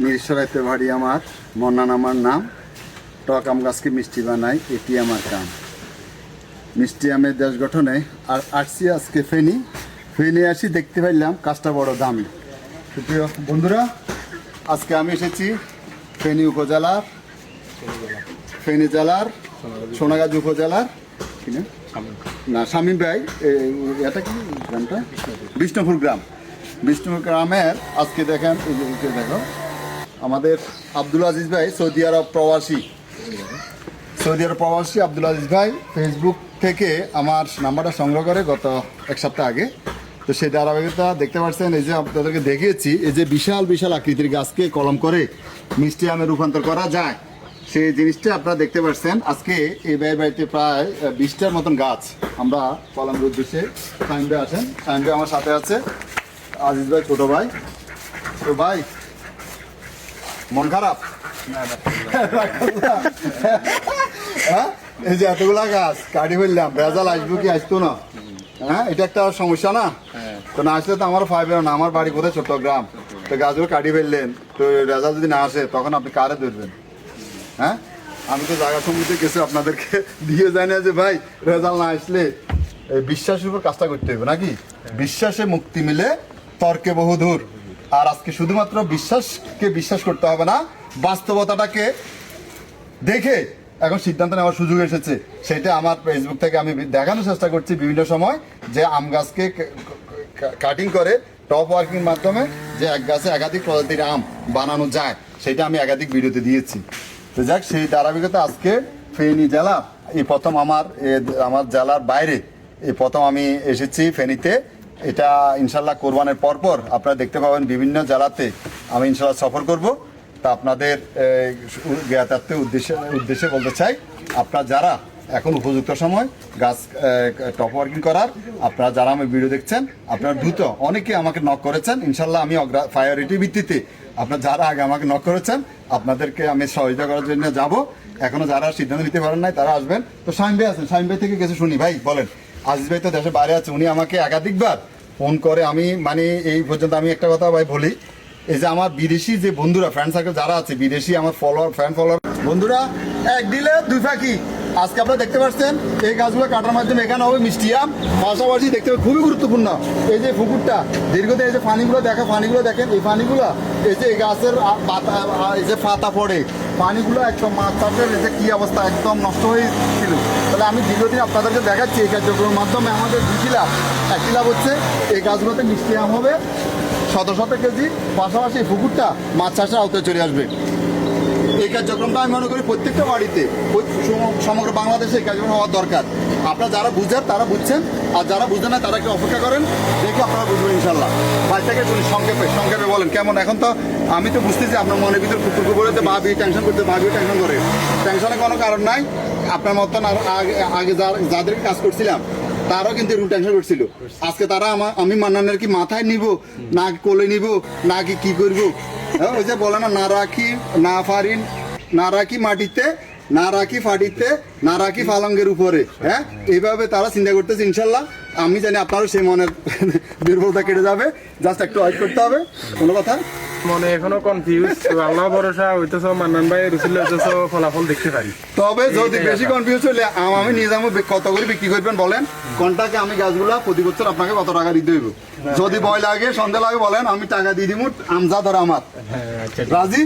মিরসরাইতে বাড়ি আমার, মন্নান আমার নাম। টক আম গাছকে মিষ্টি বানাই, এটি আমার কাম। মিষ্টি আমের দেশ গঠনে আর আসছি আজকে ফেনি আসি, দেখতে পাইলাম কাজটা বড় দামি। সুপ্রিয় বন্ধুরা, আজকে আমি এসেছি ফেনী উপজেলার, ফেনী জেলার সোনাগাজী উপজেলার না শামীম ভাই, এটা কি গ্রামটা? বিষ্ণুপুর গ্রাম। বিষ্ণুপুর গ্রামের আজকে দেখেন, দেখো আমাদের আব্দুল আজিজ ভাই, সৌদি আরব প্রবাসী আব্দুল আজিজ ভাই ফেসবুক থেকে আমার নাম্বারটা সংগ্রহ করে গত এক সপ্তাহ আগে। তো সেই ধারাবাহিকতা দেখতে পাচ্ছেন, এই যে আপনাদেরকে দেখিয়েছি, এই যে বিশাল বিশাল আকৃতির গাছকে কলম করে মিষ্টি আমে রূপান্তর করা যায়, সেই জিনিসটা আপনারা দেখতে পাচ্ছেন। আজকে এই বাড়িতে প্রায় 20টার মতন গাছ আমরা কলমের উদ্দেশ্যে। সাইম ভাই আসেন, সাইম ভাই আমার সাথে আছে, আজিজ ভাই ছোট ভাই। তো ভাই মন খারাপ? হ্যাঁ, এই যে এতগুলা গাছ কাটি ফেললাম, ভেজাল আসবো কি আসতো না? হ্যাঁ, এটা একটা সমস্যা না? তো না আসলে তো আমার ফাইবে না। আমার বাড়ি কোথায়? চট্টগ্রাম। তো গাছগুলো কাটি ফেললেন, তো রেজাল্ট যদি না আসে তখন আপনি কারে ধরবেন? হ্যাঁ, আমি তো জায়গা সমিতি কিছু আপনাদেরকে দিয়ে যাই না যে ভাই রেজাল্ট না আসলে বিশ্বাসের উপর কাজটা করতে হবে নাকি? বিশ্বাসে মুক্তি মিলে তর্কে বহুদূর। আর আজকে শুধুমাত্র বিশ্বাসকে বিশ্বাস করতে হবে না, বাস্তবতাটাকে দেখে এখন সিদ্ধান্ত নেওয়ার সুযোগ এসেছে। সেটা আমার ফেসবুক থেকে আমি দেখানোর চেষ্টা করছি বিভিন্ন সময়, যে আম গাছকে কাটিং করে টপ ওয়ার্কিং মাধ্যমে যে এক গাছে একাধিক প্রজাতির আম বানানো যায়, সেটা আমি একাধিক ভিডিওতে দিয়েছি। তো যাক, সেই ধারাবাহিকতা আজকে ফেনী জেলা এই প্রথম আমার জেলার বাইরে এই প্রথম আমি এসেছি ফেনীতে। এটা ইনশাল্লাহ কোরবানের পরপর আপনারা দেখতে পাবেন বিভিন্ন জেলাতে আমি ইনশাল্লাহ সফর করব। তা আপনাদের জ্ঞাতার্থের উদ্দেশ্যে বলতে চাই, আপনারা যারা এখন উপযুক্ত সময় গাছ টপ ওয়ার্কিং করার, আপনারা যারা আমার ভিডিও দেখছেন, আপনারা দ্রুত, অনেকে আমাকে নক করেছেন, ইনশাল্লাহ আমি প্রায়োরিটি ভিত্তিতে আপনারা যারা আগে আমাকে নক করেছেন আপনাদেরকে আমি সহযোগিতা করার জন্য যাব। এখনো যারা সিদ্ধান্ত নিতে পারেন নাই তারা আসবেন। তো শামীম ভাই আছেন, শামীম ভাই থেকে কিছু শুনি। ভাই বলেন। আজিজ ভাই তো দেশে বাইরে আছে, উনি আমাকে একাধিকবার ফোন করে, আমি মানে এই পর্যন্ত আমি একটা কথা ভাই বলি, এই যে আমার বিদেশি যে বন্ধুরা ফ্রেন্ড সার্কেল যারা আছে, বিদেশি আমার ফ্যান ফলোয়ার বন্ধুরা, এক দিলে দুই পাখি। আজকে আপনারা দেখতে পাচ্ছেন এই গাছগুলো কাটার মাধ্যমে এখানে হবে মিষ্টি আম, পাশাপাশি দেখতে পাবেন খুবই গুরুত্বপূর্ণ এই যে পুকুরটা দীর্ঘদিন, এই যে পানিগুলো দেখেন, এই পানিগুলো এই যে এই গাছের পাতা, এই যে পাতা পড়ে, পানিগুলো একদম মাছ চাষের এই যে কী অবস্থা, একদম নষ্ট হয়েছিল। তাহলে আমি দীর্ঘদিন আপনাদেরকে দেখাচ্ছি এই কার্যক্রমের মাধ্যমে আমাদের দুটি লাভ। একটি লাভ হচ্ছে এই গাছগুলোতে মিষ্টি আম হবে শত শত কেজি, পাশাপাশি এই পুকুরটা মাছ চাষের আওতায় চলে আসবে। এই কার্যক্রমটা আমি মনে করি প্রত্যেকটা বাড়িতে, সমগ্র বাংলাদেশে এই কার্যক্রম হওয়ার দরকার। আপনারা যারা বুঝেন তারা বুঝছেন, আর যারা বুঝেন না তারা একটু অপেক্ষা করেন, দেখে আপনারা বুঝবেন ইনশাল্লাহ। বাচ্চাকে শুনি সংক্ষেপে বলেন কেমন। এখন তো আমি তো বুঝতেছি আপনার মনের ভিতরে কুকুর করে ভাবি টেনশন করতে, ভাবিও টেনশন করে। টেনশনের কোনো কারণ নাই। আপনার মতন আগে যাদেরকে কাজ করছিলাম তারাও কিন্তু এরকম টেনশন করছিল। আজকে তারা আমি মান্নানের কি মাথায় নিব, না কোলে নিব, না কি করবো? ওই যে বলে না রাখি না ফারিন, না রাখি মাটিতে, না রাখি ফাটিতে, না রাখি ফালঙ্গের উপরে। হ্যাঁ, এইভাবে তারা চিন্তা করতেছে। ইনশাল্লাহ আমি জানি আপনারও সেই মনের দুর্বলতা কেটে যাবে, জাস্ট একটু ওয়েট করতে হবে। কোনো কথা মনে এখনো কনফিউজ, আল্লাহ ভরসা হইতেছ, মান্নান ভাই রুসিল হইতেছ, ফলাফল দেখতে পারি। তবে যদি বেশি কনফিউজ হলে আমি নিয়ে যাবো, কত করে বিক্রি করবেন বলেন, কোনটাকে আমি গাছগুলা প্রতি বছর আপনাকে কত টাকা দিতে হইব। যদি ভয় লাগে সন্দেহ লাগে বলেন, আমি টাকা দিয়ে দিব, আমজা ধর আমার রাজি।